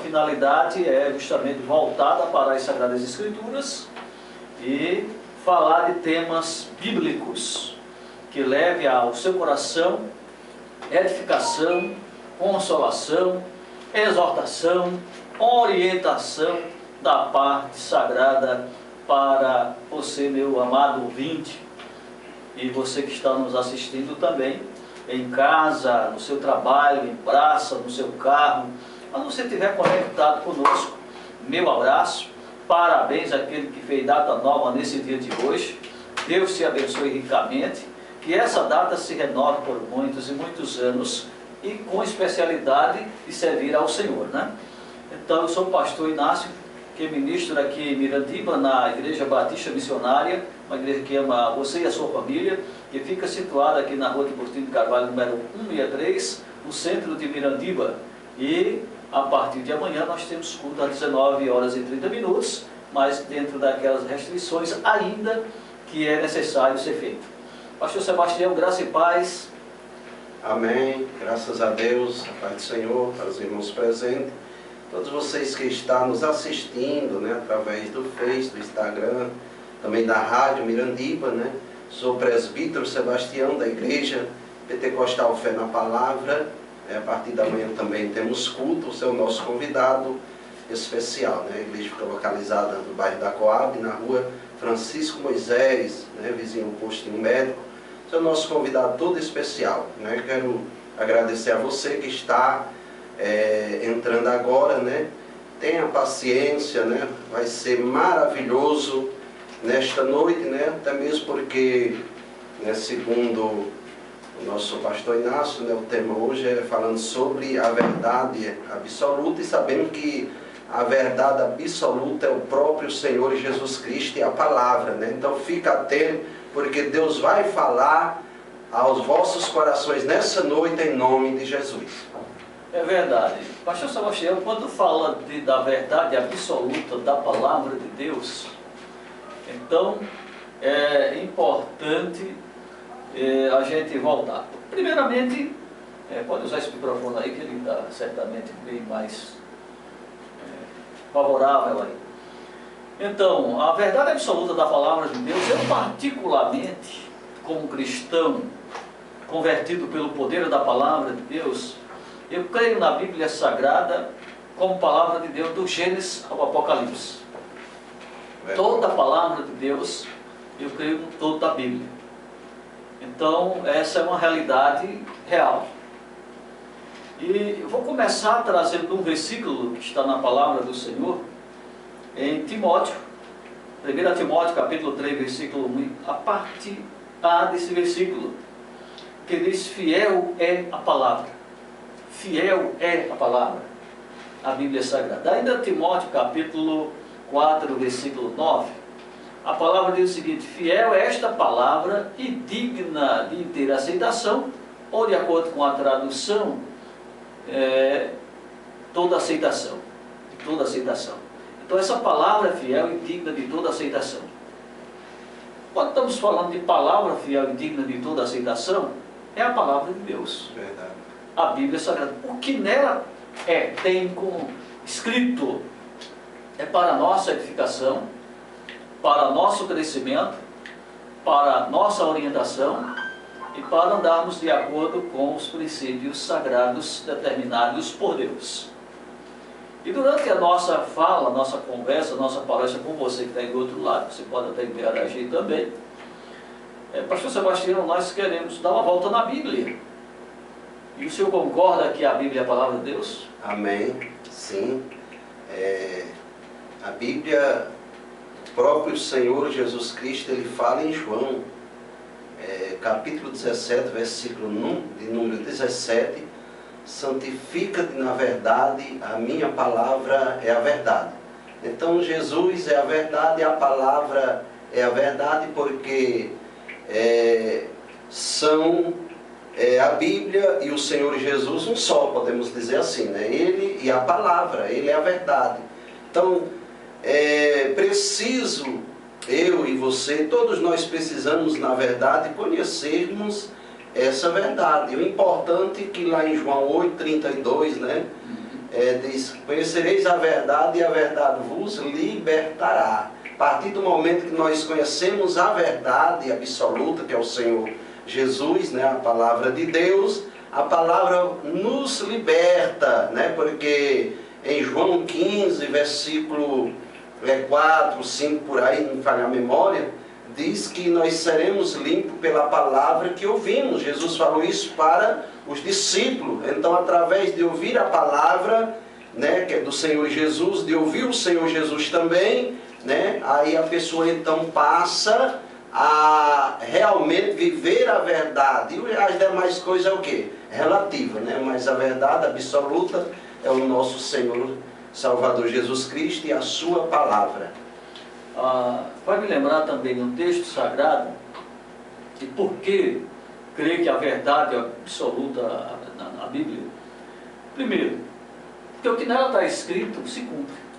finalidade é justamente voltada para as Sagradas Escrituras e falar de temas bíblicos que leve ao seu coração edificação, consolação, exortação, orientação da parte sagrada para você, meu amado ouvinte, e você que está nos assistindo também, em casa, no seu trabalho, em praça, no seu carro, quando você estiver conectado conosco, meu abraço, parabéns àquele que fez data nova nesse dia de hoje, Deus te abençoe ricamente, que essa data se renove por muitos e muitos anos, e com especialidade de servir ao Senhor, né? Então, eu sou o pastor Inácio, que ministro aqui em Mirandiba, na Igreja Batista Missionária, uma igreja que ama você e a sua família, que fica situada aqui na rua de Agostinho de Carvalho, número 163, no centro de Mirandiba. E a partir de amanhã nós temos culto às 19 horas e 30 minutos, mas dentro daquelas restrições ainda que é necessário ser feito. Pastor Sebastião, graça e paz. Amém. Graças a Deus, a paz do Senhor, para os irmãos presentes. Todos vocês que estão nos assistindo, né, através do Face, do Instagram, também da Rádio Mirandiba, né? Sou o presbítero Sebastião da Igreja Pentecostal Fé na Palavra. A partir da manhã também temos culto, você é o nosso convidado especial, né? A igreja fica localizada no bairro da Coab, na rua Francisco Moisés, né? Vizinho ao postinho médico. Você é o nosso convidado todo especial, né? Quero agradecer a você que está entrando agora, né? Tenha paciência, né? Vai ser maravilhoso nesta noite, né? Até mesmo porque, né, segundo o nosso pastor Inácio, né, o tema hoje é falando sobre a verdade absoluta, e sabemos que a verdade absoluta é o próprio Senhor Jesus Cristo e a palavra, né? Então fica atento, porque Deus vai falar aos vossos corações nessa noite em nome de Jesus. É verdade. Pastor Sebastião, quando fala da verdade absoluta da palavra de Deus, então é importante a gente voltar. Primeiramente, pode usar esse microfone aí, que ele está certamente bem mais favorável aí. Então, a verdade absoluta da palavra de Deus, eu particularmente, como cristão, convertido pelo poder da palavra de Deus, eu creio na Bíblia Sagrada como palavra de Deus, do Gênesis ao Apocalipse. Toda a palavra de Deus, eu creio no todo da Bíblia. Então, essa é uma realidade real. E eu vou começar trazendo um versículo que está na palavra do Senhor, em Timóteo, 1 Timóteo capítulo 3, versículo 1, a parte A desse versículo, que diz: fiel é a palavra. Fiel é a palavra, a Bíblia Sagrada. Ainda Timóteo capítulo 4, versículo 9, a palavra diz o seguinte: fiel é esta palavra e digna de ter aceitação, ou de acordo com a tradução, toda aceitação. Toda aceitação. Então essa palavra é fiel e digna de toda aceitação. Quando estamos falando de palavra fiel e digna de toda aceitação, é a palavra de Deus. Verdade. A Bíblia Sagrada. O que nela tem como escrito é para a nossa edificação, para nosso crescimento, para nossa orientação e para andarmos de acordo com os princípios sagrados determinados por Deus. E durante a nossa fala, nossa conversa, nossa palestra com você que está aí do outro lado, você pode até interagir também, Pastor Sebastião, nós queremos dar uma volta na Bíblia. E o senhor concorda que a Bíblia é a palavra de Deus? Amém. Sim. A Bíblia, o próprio Senhor Jesus Cristo, ele fala em João, capítulo 17, versículo de número 17, santifica-te na verdade, a minha palavra é a verdade. Então Jesus é a verdade, a palavra é a verdade, porque são a Bíblia e o Senhor Jesus um só, podemos dizer assim, né? Ele e a palavra, ele é a verdade. Então, preciso, eu e você, todos nós precisamos, na verdade, conhecermos essa verdade. O importante é que lá em João 8:32, né? diz: conhecereis a verdade e a verdade vos libertará. A partir do momento que nós conhecemos a verdade absoluta, que é o Senhor Jesus, né, a palavra de Deus, a palavra nos liberta, né, porque em João 15, versículo 4, 5, por aí, não me falha a memória, diz que nós seremos limpos pela palavra que ouvimos. Jesus falou isso para os discípulos. Então, através de ouvir a palavra, né, que é do Senhor Jesus, de ouvir o Senhor Jesus também, né, aí a pessoa então passa a realmente viver a verdade. E as demais coisas é o quê? Relativa, né? Mas a verdade absoluta é o nosso Senhor Salvador Jesus Cristo e a sua palavra. Vai me lembrar também um texto sagrado, e por que creio que a verdade absoluta na Bíblia? Primeiro, porque o que nela está escrito se cumpre.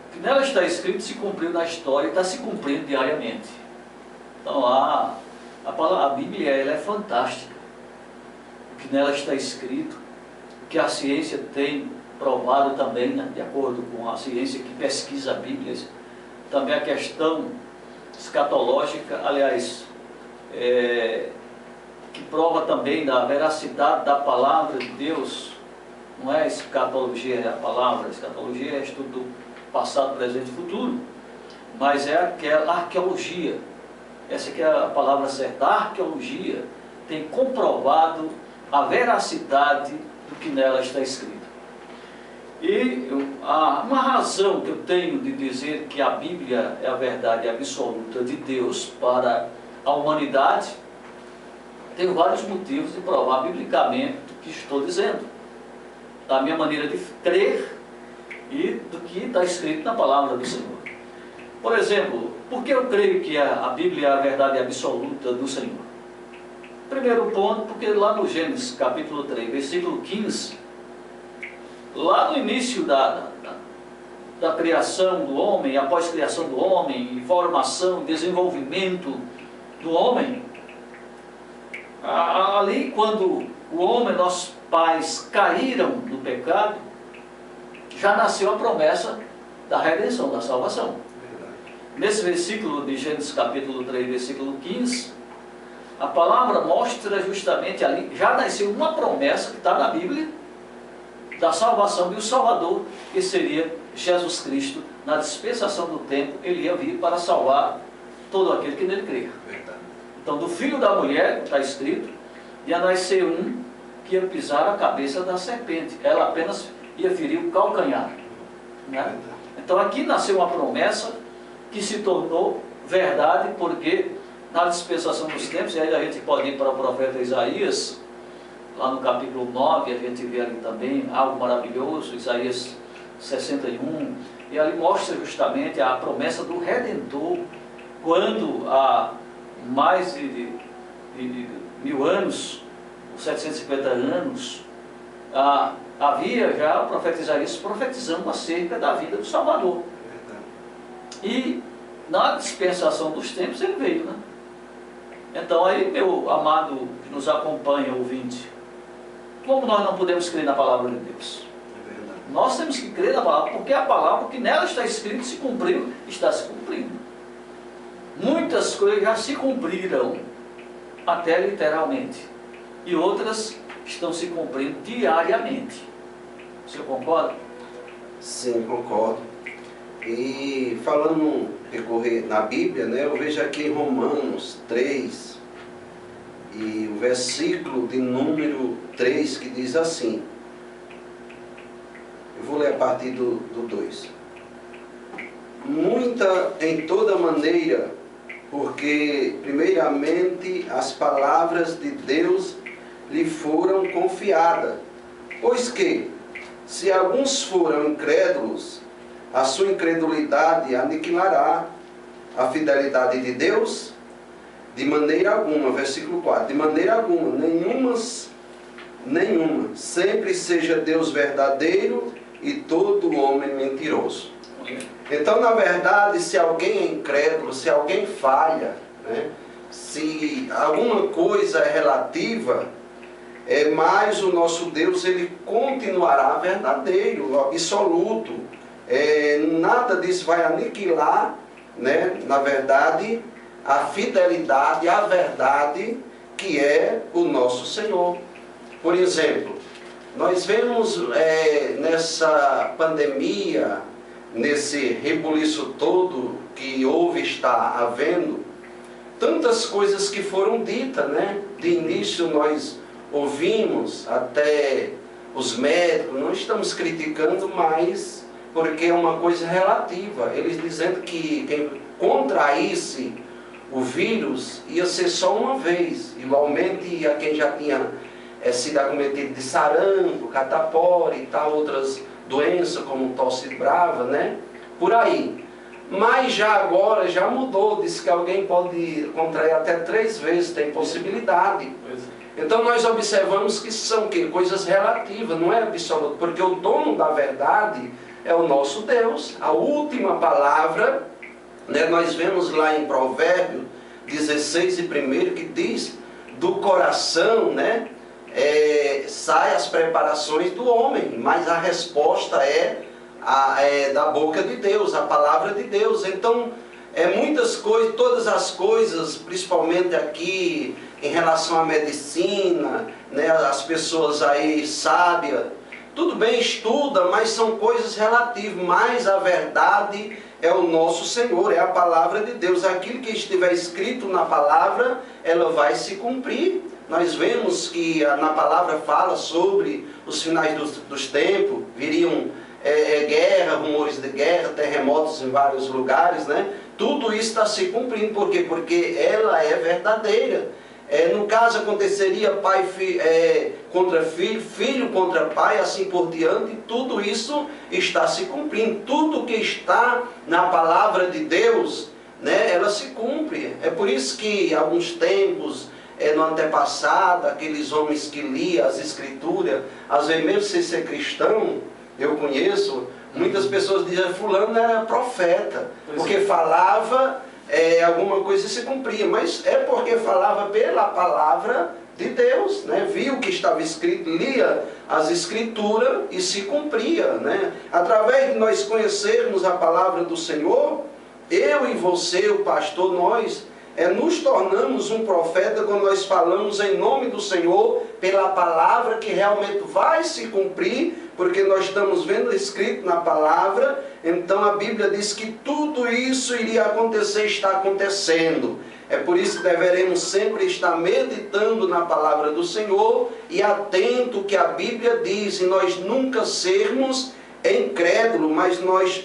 O que nela está escrito se cumpriu na história e está se cumprindo diariamente. Então a Bíblia ela é fantástica. O que nela está escrito, o que a ciência tem provado também, né, de acordo com a ciência que pesquisa a Bíblia, também a questão escatológica, aliás, que prova também da veracidade da palavra de Deus. Não é escatologia é a palavra, escatologia é estudo do passado, presente e futuro, mas é aquela arqueologia, essa que é a palavra certa. A arqueologia tem comprovado a veracidade do que nela está escrito. E uma razão que eu tenho de dizer que a Bíblia é a verdade absoluta de Deus para a humanidade, tenho vários motivos de provar biblicamente o que estou dizendo, da minha maneira de crer e do que está escrito na palavra do Senhor. Por exemplo, por que eu creio que a Bíblia é a verdade absoluta do Senhor? Primeiro ponto, porque lá no Gênesis capítulo 3, versículo 15, lá no início da criação do homem, após a criação do homem, formação, desenvolvimento do homem, ali quando o homem, nossos pais, caíram no pecado, já nasceu a promessa da redenção, da salvação. Nesse versículo de Gênesis capítulo 3, versículo 15, a palavra mostra justamente ali, já nasceu uma promessa que está na Bíblia, da salvação de um Salvador, que seria Jesus Cristo. Na dispensação do tempo, ele ia vir para salvar todo aquele que nele crer. Então, do filho da mulher, está escrito, ia nascer um que ia pisar a cabeça da serpente. Ela apenas ia ferir o calcanhar, né? Então, aqui nasceu uma promessa que se tornou verdade, porque na dispensação dos tempos, e aí a gente pode ir para o profeta Isaías, lá no capítulo 9, a gente vê ali também algo maravilhoso, Isaías 61, e ali mostra justamente a promessa do Redentor, quando há mais de 1000 anos, 750 anos, havia já o profeta Isaías profetizando acerca da vida do Salvador. E na dispensação dos tempos ele veio, né? Então aí, meu amado que nos acompanha, ouvinte, como nós não podemos crer na palavra de Deus? Nós temos que crer na palavra, porque a palavra que nela está escrito se cumpriu, está se cumprindo. Muitas coisas já se cumpriram, até literalmente, e outras estão se cumprindo diariamente. Você concorda? Sim, concordo. E falando recorrer na Bíblia, né, eu vejo aqui em Romanos 3, e o versículo de número 3, que diz assim, eu vou ler a partir do 2. Muita em toda maneira, porque primeiramente as palavras de Deus lhe foram confiadas, pois que, se alguns foram incrédulos, a sua incredulidade aniquilará a fidelidade de Deus? De maneira alguma, versículo 4, de maneira alguma, nenhuma, sempre seja Deus verdadeiro e todo homem mentiroso. Então, na verdade, se alguém é incrédulo, se alguém falha, né, se alguma coisa é relativa, mas o nosso Deus, ele continuará verdadeiro, absoluto. Nada disso vai aniquilar, né, na verdade, a fidelidade, a verdade que é o nosso Senhor. Por exemplo, nós vemos nessa pandemia, nesse rebuliço todo que houve, está havendo, tantas coisas que foram ditas, né? De início nós ouvimos até os médicos, não estamos criticando mais, porque é uma coisa relativa. Eles dizendo que quem contraísse o vírus ia ser só uma vez, igualmente a quem já tinha sido acometido de sarampo, catapora e tal, outras doenças como tosse brava, né? Por aí. Mas já agora já mudou, diz que alguém pode contrair até 3 vezes, tem possibilidade. Então nós observamos que são coisas relativas, não é absoluto, porque o dono da verdade é o nosso Deus. A última palavra, né, nós vemos lá em Provérbios 16 e 1 que diz, do coração, né, sai as preparações do homem, mas a resposta é da boca de Deus, a palavra de Deus. Então, muitas coisas, todas as coisas, principalmente aqui em relação à medicina, né, as pessoas aí sábias, tudo bem, estuda, mas são coisas relativas, mas a verdade é o nosso Senhor, é a palavra de Deus. Aquilo que estiver escrito na palavra, ela vai se cumprir. Nós vemos que na palavra fala sobre os finais dos tempos, viriam guerra, rumores de guerra, terremotos em vários lugares, né? Tudo isso está se cumprindo. Por quê? Porque ela é verdadeira. No caso aconteceria pai contra filho, filho contra pai, assim por diante. Tudo isso está se cumprindo. Tudo que está na palavra de Deus, né, ela se cumpre. É por isso que há alguns tempos, no antepassado, aqueles homens que liam as escrituras, às vezes mesmo sem ser cristão, eu conheço, muitas pessoas diziam que fulano era profeta, porque falava alguma coisa e se cumpria, mas é porque falava pela palavra de Deus, né? Viu o que estava escrito, lia as escrituras e se cumpria, né? Através de nós conhecermos a palavra do Senhor, eu e você, o pastor, nós nos tornamos um profeta quando nós falamos em nome do Senhor, pela palavra que realmente vai se cumprir, porque nós estamos vendo escrito na palavra. Então a Bíblia diz que tudo isso iria acontecer, está acontecendo. É por isso que deveremos sempre estar meditando na palavra do Senhor e atento ao que a Bíblia diz, e nós nunca sermos incrédulos, mas nós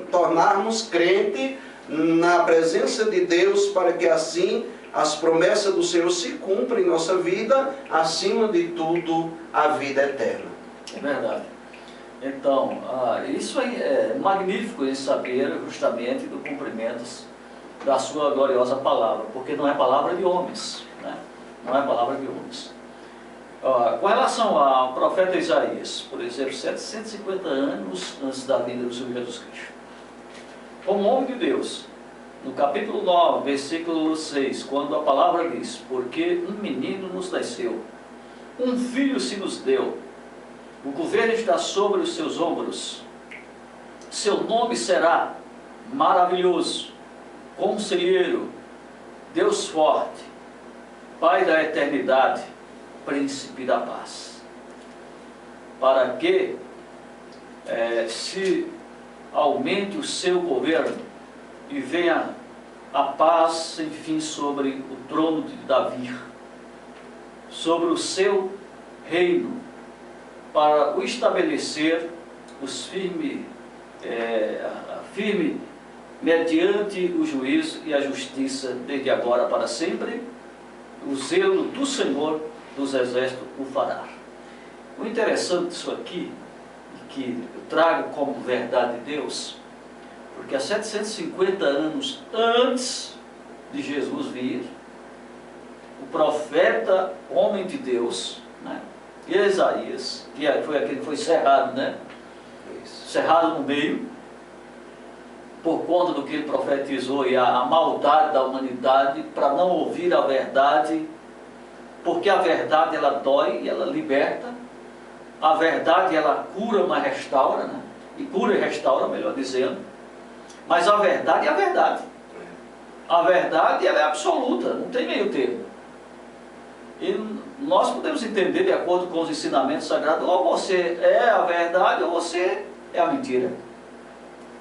tornarmos crente na presença de Deus, para que assim as promessas do Senhor se cumpram em nossa vida, acima de tudo a vida eterna. É verdade. Então, isso aí é magnífico em saber justamente do cumprimento da sua gloriosa palavra, porque não é palavra de homens, né? Não é palavra de homens. Com relação ao profeta Isaías, por exemplo, 750 anos antes da vinda do Senhor Jesus Cristo, como homem de Deus, no capítulo 9, versículo 6, quando a palavra diz, porque um menino nos nasceu, um filho se nos deu, o governo está sobre os seus ombros, seu nome será maravilhoso, conselheiro, Deus forte, Pai da eternidade, príncipe da paz. Para que se aumente o seu governo e venha a paz sem fim sobre o trono de Davi, sobre o seu reino, para o estabelecer firme mediante o juízo e a justiça, desde agora para sempre. O zelo do Senhor dos exércitos o fará. O interessante disso aqui, que eu trago como verdade de Deus, porque há 750 anos antes de Jesus vir, o profeta, homem de Deus, né, Isaías, que foi aquele que foi cerrado, né? Cerrado no meio, por conta do que ele profetizou e a maldade da humanidade, para não ouvir a verdade, porque a verdade ela dói, ela liberta, a verdade ela cura, mas restaura, né? E cura e restaura, melhor dizendo. Mas a verdade é a verdade. A verdade ela é absoluta, não tem meio termo. E nós podemos entender de acordo com os ensinamentos sagrados, ou você é a verdade ou você é a mentira.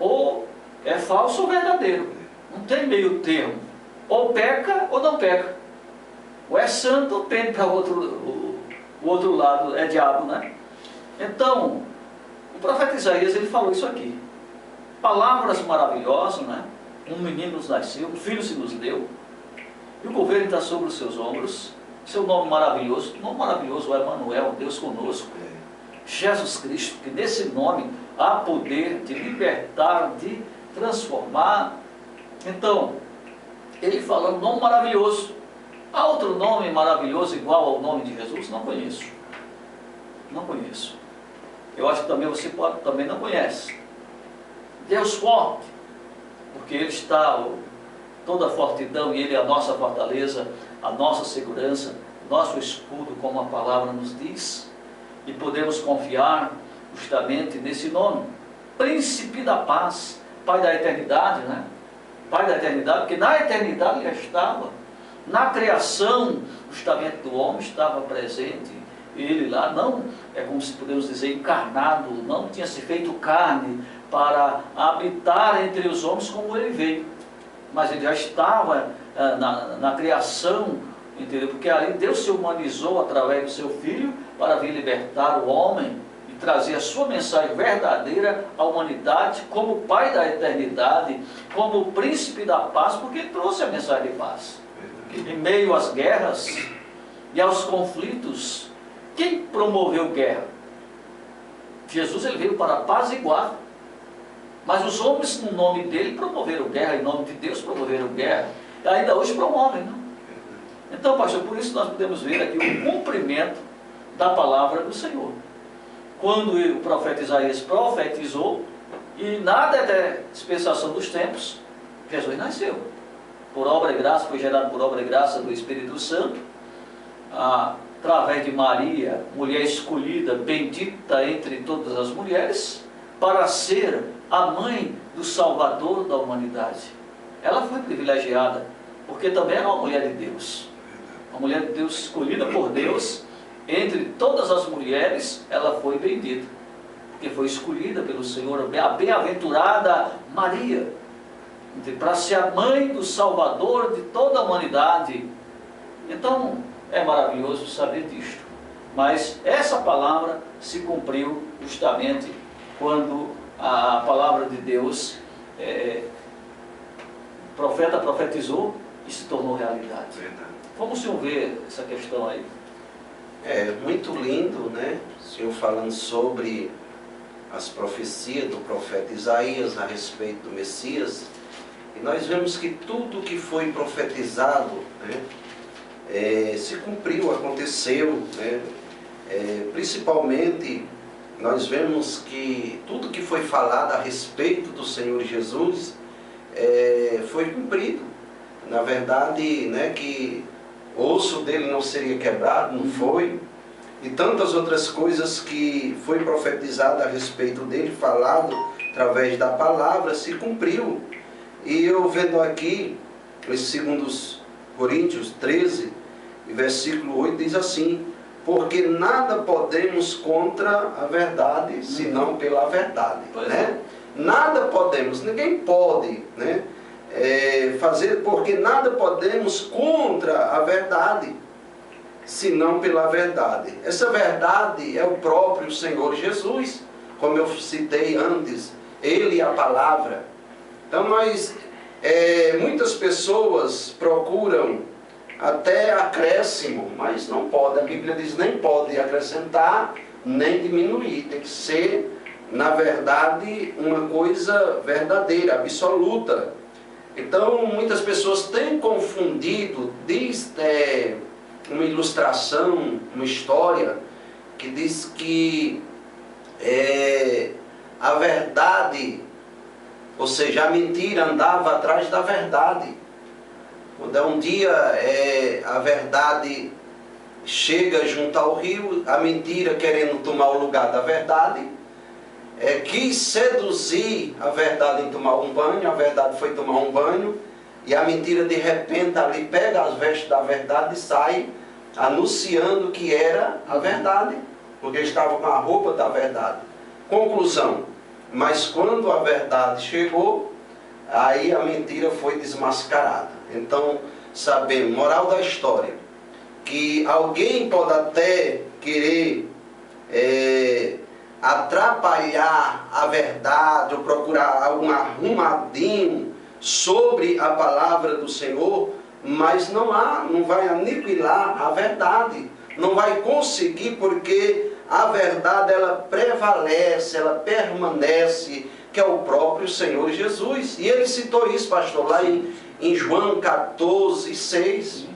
Ou é falso ou verdadeiro. Não tem meio termo. Ou peca ou não peca. Ou é santo ou pende para o outro lado, é diabo, né? Então, o profeta Isaías, ele falou isso aqui. Palavras maravilhosas, né? Um menino nos nasceu, um filho se nos deu, e o governo está sobre os seus ombros. Seu nome maravilhoso, o nome maravilhoso é Emanuel, Deus conosco. Jesus Cristo, que nesse nome há poder de libertar, de transformar. Então, ele fala um nome maravilhoso. Há outro nome maravilhoso igual ao nome de Jesus? Não conheço. Não conheço. Eu acho que também você também não conhece. Deus forte, porque Ele está toda a fortidão e Ele é a nossa fortaleza, a nossa segurança, nosso escudo, como a palavra nos diz, e podemos confiar justamente nesse nome, Príncipe da Paz, Pai da eternidade, né? Pai da eternidade, porque na eternidade Ele já estava, na criação justamente do homem estava presente, Ele lá não, é como se podemos dizer, encarnado, não tinha se feito carne para habitar entre os homens como Ele veio, mas Ele já estava na criação, entendeu? Porque ali Deus se humanizou através do seu Filho para vir libertar o homem e trazer a sua mensagem verdadeira à humanidade como Pai da eternidade, como Príncipe da Paz, porque Ele trouxe a mensagem de paz. Em meio às guerras e aos conflitos, quem promoveu guerra? Jesus, Ele veio para apaziguar. Mas os homens, no nome dele, promoveram guerra, em nome de Deus promoveram guerra. E ainda hoje promovem, não? Então, pastor, por isso nós podemos ver aqui o cumprimento da palavra do Senhor. Quando o profeta Isaías profetizou, e nada é dispensação dos tempos, Jesus nasceu. Por obra e graça, foi gerado por obra e graça do Espírito Santo, através de Maria, mulher escolhida, bendita entre todas as mulheres, para ser a mãe do Salvador da humanidade. Ela foi privilegiada, porque também era uma mulher de Deus. Uma mulher de Deus escolhida por Deus, entre todas as mulheres, ela foi bendita, porque foi escolhida pelo Senhor, a bem-aventurada Maria, para ser a mãe do Salvador de toda a humanidade. Então, é maravilhoso saber disto. Mas essa palavra se cumpriu justamente quando a palavra de Deus, o profeta profetizou e se tornou realidade. Como o senhor vê essa questão aí? É muito lindo, né? O senhor falando sobre as profecias do profeta Isaías a respeito do Messias. E nós vemos que tudo que foi profetizado, né, se cumpriu, aconteceu, né? Principalmente nós vemos que tudo que foi falado a respeito do Senhor Jesus foi cumprido. Na verdade, né, que o osso dele não seria quebrado, não foi. E tantas outras coisas que foi profetizado a respeito dele, falado através da palavra, se cumpriu. E eu vendo aqui, em 2 Coríntios 13, versículo 8, diz assim: porque nada podemos contra a verdade, senão pela verdade. Né? Nada podemos, ninguém pode, né, fazer, porque nada podemos contra a verdade, senão pela verdade. Essa verdade é o próprio Senhor Jesus, como eu citei antes, Ele é a palavra. Então muitas pessoas procuram até acréscimo, mas não pode. A Bíblia diz nem pode acrescentar, nem diminuir. Tem que ser, na verdade, uma coisa verdadeira, absoluta. Então, muitas pessoas têm confundido, diz uma ilustração, uma história, que diz que a verdade, ou seja, a mentira andava atrás da verdade. Quando um dia a verdade chega junto ao rio, a mentira querendo tomar o lugar da verdade, quis seduzir a verdade em tomar um banho, a verdade foi tomar um banho, e a mentira de repente ali pega as vestes da verdade e sai anunciando que era a verdade, porque estava com a roupa da verdade. Conclusão, mas quando a verdade chegou, aí a mentira foi desmascarada. Então, sabemos, moral da história, que alguém pode até querer atrapalhar a verdade, ou procurar algum arrumadinho sobre a palavra do Senhor, mas não vai aniquilar a verdade, não vai conseguir, porque a verdade ela prevalece, ela permanece, que é o próprio Senhor Jesus. E ele citou isso, pastor, lá em João 14, 6.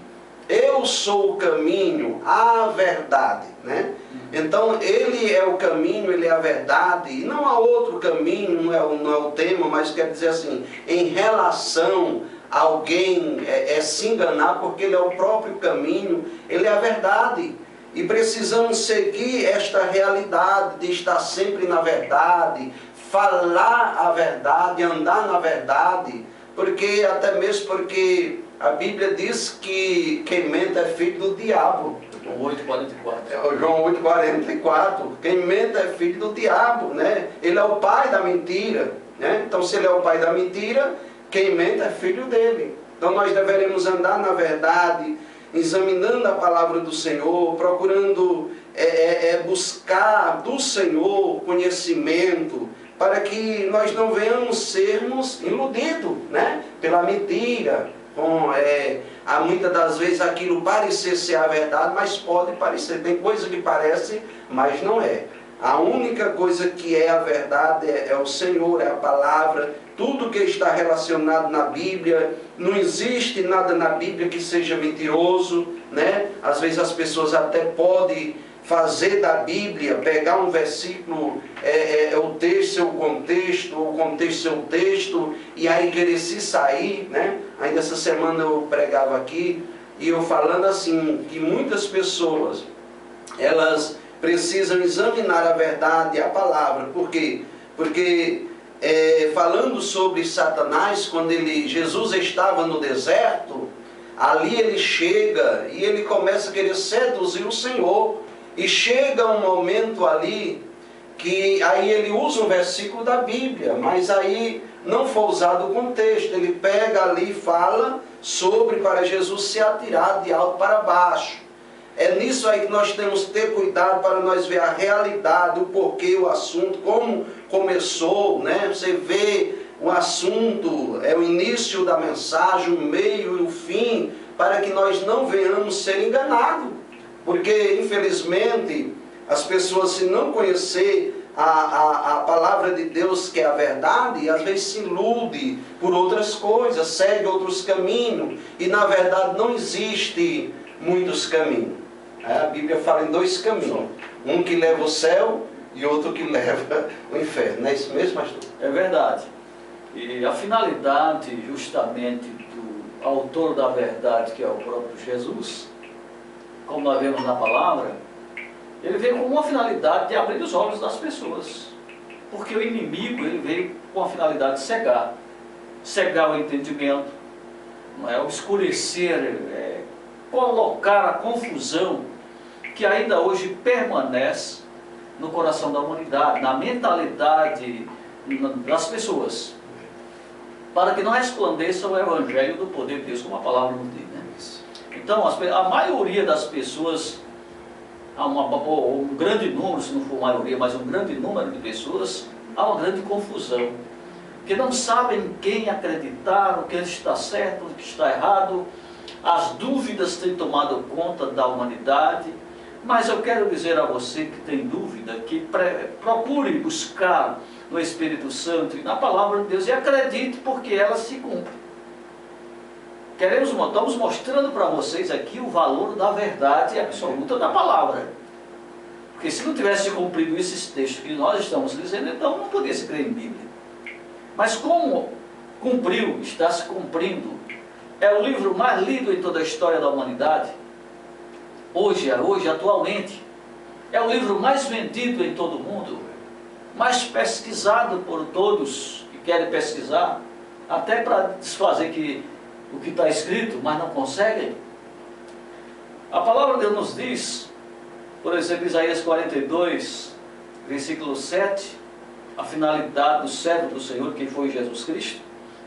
Eu sou o caminho, a verdade, né? Então ele é o caminho, ele é a verdade, e não há outro caminho, não é o tema, mas quer dizer assim, em relação a alguém se enganar, porque ele é o próprio caminho, ele é a verdade. E precisamos seguir esta realidade de estar sempre na verdade, falar a verdade, andar na verdade, porque até mesmo porque a Bíblia diz que quem mente é filho do diabo. João 8,44. Quem mente é filho do diabo, né? Ele é o pai da mentira, né? Então, se ele é o pai da mentira, quem mente é filho dele. Então, nós deveremos andar na verdade, examinando a palavra do Senhor, procurando buscar do Senhor conhecimento, para que nós não venhamos sermos iludidos, né? Pela mentira. Há muitas das vezes aquilo parecer ser a verdade, mas pode parecer. Tem coisa que parece, mas não é. A única coisa que é a verdade é o Senhor, é a palavra. Tudo que está relacionado na Bíblia, não existe nada na Bíblia que seja mentiroso, né? Às vezes as pessoas até podem fazer da Bíblia, pegar um versículo, o texto seu contexto, o contexto seu texto, e aí querer se sair, né? Ainda essa semana eu pregava aqui, e eu falando assim, que muitas pessoas, elas precisam examinar a verdade e a palavra. Por quê? Porque falando sobre Satanás, quando Jesus estava no deserto, ali ele chega e ele começa a querer seduzir o Senhor. E chega um momento ali que aí ele usa um versículo da Bíblia, mas aí não foi usado o contexto. Ele pega ali e fala sobre para Jesus se atirar de alto para baixo. É nisso aí que nós temos que ter cuidado para nós ver a realidade, o porquê, o assunto, como começou, né? Você vê o assunto, o início da mensagem, o meio e o fim, para que nós não venhamos ser enganados. Porque, infelizmente, as pessoas, se não conhecer a palavra de Deus, que é a verdade, às vezes se ilude por outras coisas, segue outros caminhos. E, na verdade, não existe muitos caminhos. A Bíblia fala em dois caminhos. Um que leva ao céu e outro que leva ao inferno. Não é isso mesmo, pastor? É verdade. E a finalidade, justamente, do autor da verdade, que é o próprio Jesus, como nós vemos na palavra, ele veio com uma finalidade de abrir os olhos das pessoas. Porque o inimigo, ele veio com a finalidade de cegar o entendimento, obscurecer, colocar a confusão que ainda hoje permanece no coração da humanidade, na mentalidade das pessoas, para que não resplandeça o Evangelho do poder de Deus, como a palavra nos diz, né? Então, a maioria das pessoas, um grande número, se não for a maioria, mas um grande número de pessoas, há uma grande confusão, que não sabem quem acreditar, o que está certo, o que está errado. As dúvidas têm tomado conta da humanidade. Mas eu quero dizer a você que tem dúvida, que procure buscar no Espírito Santo e na palavra de Deus e acredite, porque ela se cumpre. Estamos mostrando para vocês aqui o valor da verdade absoluta da palavra. Porque se não tivesse cumprido esses textos que nós estamos dizendo, então não podia se crer em Bíblia. Mas como cumpriu, está se cumprindo, é o livro mais lido em toda a história da humanidade. hoje, atualmente, é o livro mais vendido em todo o mundo, mais pesquisado por todos que querem pesquisar, até para desfazer o que está escrito, mas não conseguem. A palavra de Deus nos diz, por exemplo, Isaías 42, versículo 7, a finalidade do servo do Senhor, que foi Jesus Cristo,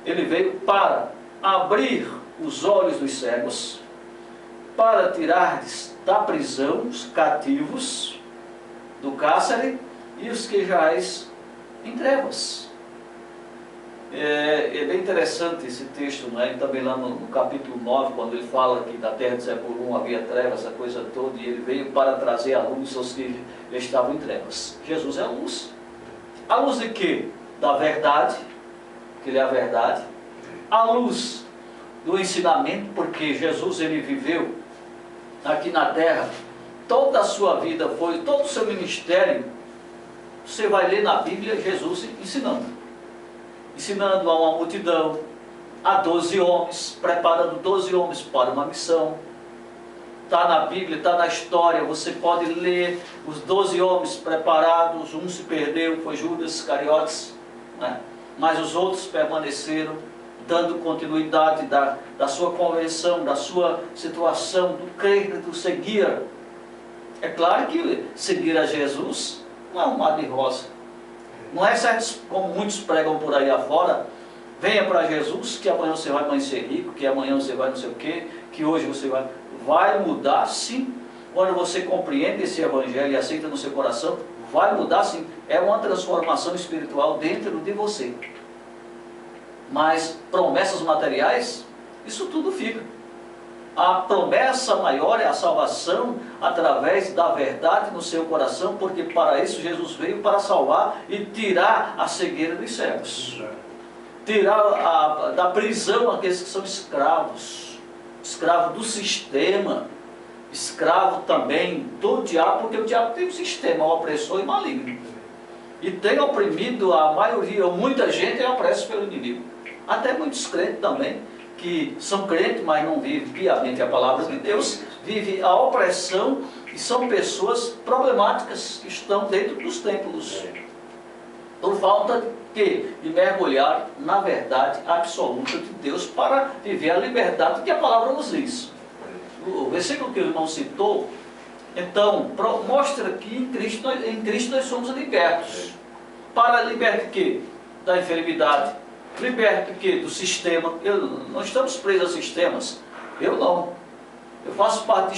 ele veio para abrir os olhos dos cegos, para tirar da prisão os cativos do cárcere e os que jaz em trevas. É bem interessante esse texto, né? E também lá no capítulo 9, quando ele fala que na terra de Zebulun havia trevas, essa coisa toda, e ele veio para trazer a luz aos que estavam em trevas. Jesus é a luz. A luz de quê? Da verdade, que ele é a verdade. A luz do ensinamento, porque Jesus ele viveu aqui na terra, toda a sua vida foi, todo o seu ministério, você vai ler na Bíblia Jesus ensinando a uma multidão, a 12 homens, preparando 12 homens para uma missão. Está na Bíblia, está na história, você pode ler os 12 homens preparados, um se perdeu, foi Judas Iscariotes, né? Mas os outros permaneceram, dando continuidade da sua convenção, da sua situação, do crer, do seguir. É claro que seguir a Jesus não é um mar de rosa. Não é certo, como muitos pregam por aí afora, venha para Jesus, que amanhã você vai amanhecer rico, que amanhã você vai não sei o quê, que hoje você vai mudar sim. Quando você compreende esse evangelho e aceita no seu coração, vai mudar sim. É uma transformação espiritual dentro de você. Mas promessas materiais, isso tudo fica. A promessa maior é a salvação através da verdade no seu coração, porque para isso Jesus veio para salvar e tirar a cegueira dos cegos. Tirar da prisão aqueles que são escravos do sistema, escravo também do diabo, porque o diabo tem um sistema opressor e maligno. E tem oprimido a maioria, ou muita gente é opressa pelo inimigo. Até muitos crentes também, que são crentes, mas não vivem piamente a palavra de Deus, vivem a opressão e são pessoas problemáticas que estão dentro dos templos. Por falta de mergulhar na verdade absoluta de Deus para viver a liberdade que a palavra nos diz. O versículo que o irmão citou, então, mostra que em Cristo nós somos libertos. Para libertar de quê? Da enfermidade. Liberto que do sistema. Não estamos presos a sistemas. Eu não. Eu faço parte de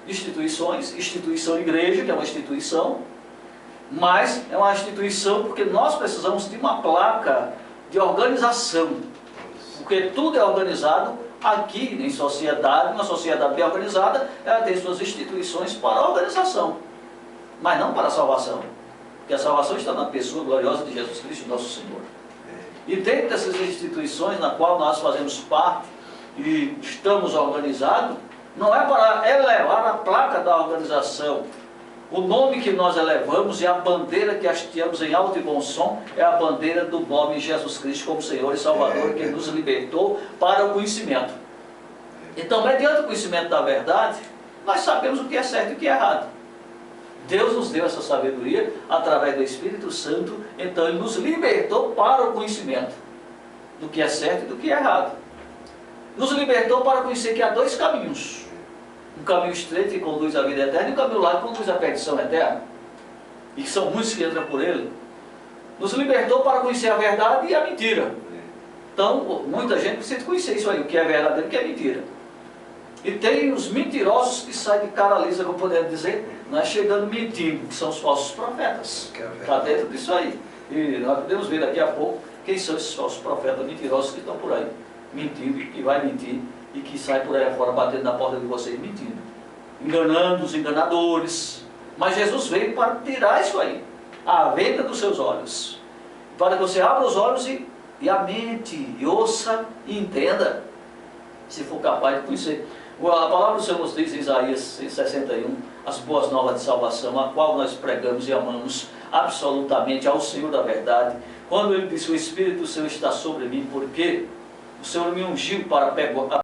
instituição igreja, que é uma instituição, mas é uma instituição porque nós precisamos de uma placa de organização, porque tudo é organizado aqui em sociedade. Uma sociedade bem organizada, ela tem suas instituições para a organização, mas não para a salvação, porque a salvação está na pessoa gloriosa de Jesus Cristo, nosso Senhor. E dentro dessas instituições na qual nós fazemos parte e estamos organizados, não é para elevar a placa da organização. O nome que nós elevamos e a bandeira que hasteamos em alto e bom som é a bandeira do nome de Jesus Cristo como Senhor e Salvador, que nos libertou para o conhecimento. Então, mediante o conhecimento da verdade, nós sabemos o que é certo e o que é errado. Deus nos deu essa sabedoria através do Espírito Santo, então Ele nos libertou para o conhecimento do que é certo e do que é errado. Nos libertou para conhecer que há dois caminhos. Um caminho estreito que conduz à vida eterna e um caminho largo que conduz à perdição eterna. E que são muitos que entram por ele. Nos libertou para conhecer a verdade e a mentira. Então, muita gente precisa conhecer isso aí, o que é verdadeiro e o que é mentira. E tem os mentirosos que saem de cara lisa, como podemos dizer, chegando mentindo, que são os falsos profetas. Está dentro disso aí. E nós podemos ver daqui a pouco quem são esses falsos profetas mentirosos que estão por aí, mentindo e vai mentir, e que sai por aí fora batendo na porta de vocês mentindo, enganando os enganadores. Mas Jesus veio para tirar isso aí, a venda dos seus olhos, para que você abra os olhos e a mente, e ouça e entenda, se for capaz de conhecer. A palavra do Senhor nos diz em Isaías 61, as boas novas de salvação, a qual nós pregamos e amamos absolutamente ao Senhor da verdade. Quando Ele disse, o Espírito do Senhor está sobre mim, porque o Senhor me ungiu para